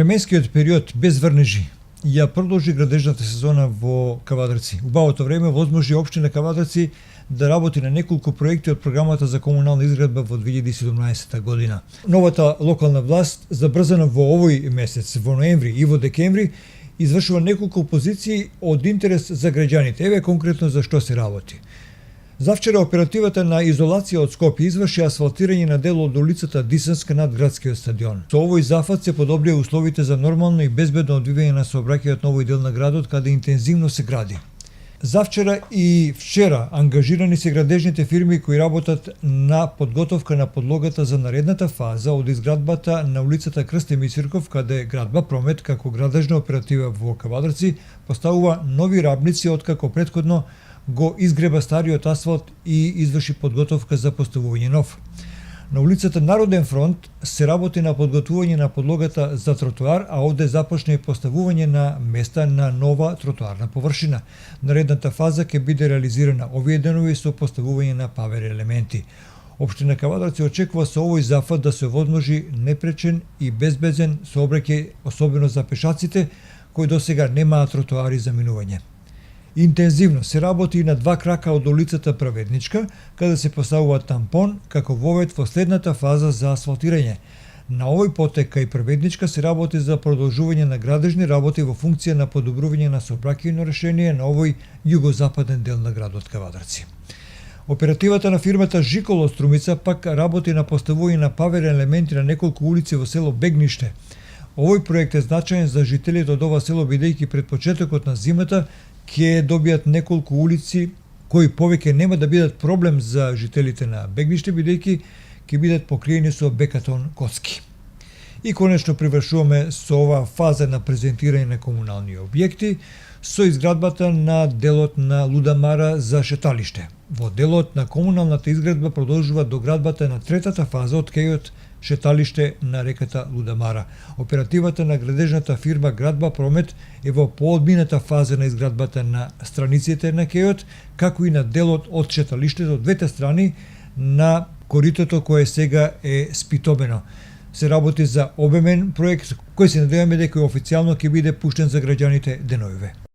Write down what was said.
Временскиот период без врнежи ја продолжи градежната сезона во Кавадарци. Убавото време возможи општина Кавадарци да работи на неколку проекти од програмата за комунална изградба во 2017 година. Новата локална власт забрзано во овој месец, во ноември и во декември, извршува неколку позиции од интерес за граѓаните. Еве конкретно за што се работи. Завчера оперативата на изолација од Скопје изврши асфалтирање на дел од улицата Дисанска над градскиот стадион. Со овој зафат се подобрија условите за нормално и безбедно одвивање на сообраќајот на овој дел на градот каде интензивно се гради. Завчера и вчера ангажирани се градежните фирми кои работат на подготовка на подлогата за наредната фаза од изградбата на улицата Крстимир Цирков, каде градба Промет како градежна оператива во Кавадарци поставува нови рабници откако претходно го изгреба стариот асфалт и изврши подготовка за поставување нов. На улицата Народен фронт се работи на подготвување на подлогата за тротоар, а овде започне и поставување на места на нова тротоарна површина. Наредната фаза ќе биде реализирана овие денови со поставување на павер елементи. Општина Кавадарци очекува со овој зафат да се возможи непречен и безбеден сообраќај, особено за пешаците кои досега немаат тротоари за минување. Интензивно се работи и на два крака од улицата Праведничка, каде се поставува тампон како вовед во следната фаза за асфалтирање. На овој потек кај Праведничка се работи за продолжување на градежни работи во функција на подобрување на сообраќајно решение на овој југозападен дел на градот Кавадарци. Оперативата на фирмата Жикол од Струмица пак работи на поставување на павер елементи на неколку улици во село Бегниште. Овој проект е значаен за жителите од ова село бидејќи пред почетокот на зимата ќе добијат неколку улици кои повеќе нема да бидат проблем за жителите на Бегниште бидејќи ќе бидат покриени со бекатон коцки. И конечно привршуваме со ова фаза на презентирање на комунални објекти со изградбата на делот на Лудамара за шеталиште. Во делот на комуналната изградба продолжува доградбата на третата фаза од кејот шеталиште на реката Лудамара. Оперативата на градежната фирма Градба Промет е во поодмината фаза на изградбата на страниците на кејот, како и на делот од шеталиштето од двете страни на коритото кое сега е спитобено. Се работи за обемен проект кој се надеваме дека официјално ќе биде пуштен за граѓаните деновиве.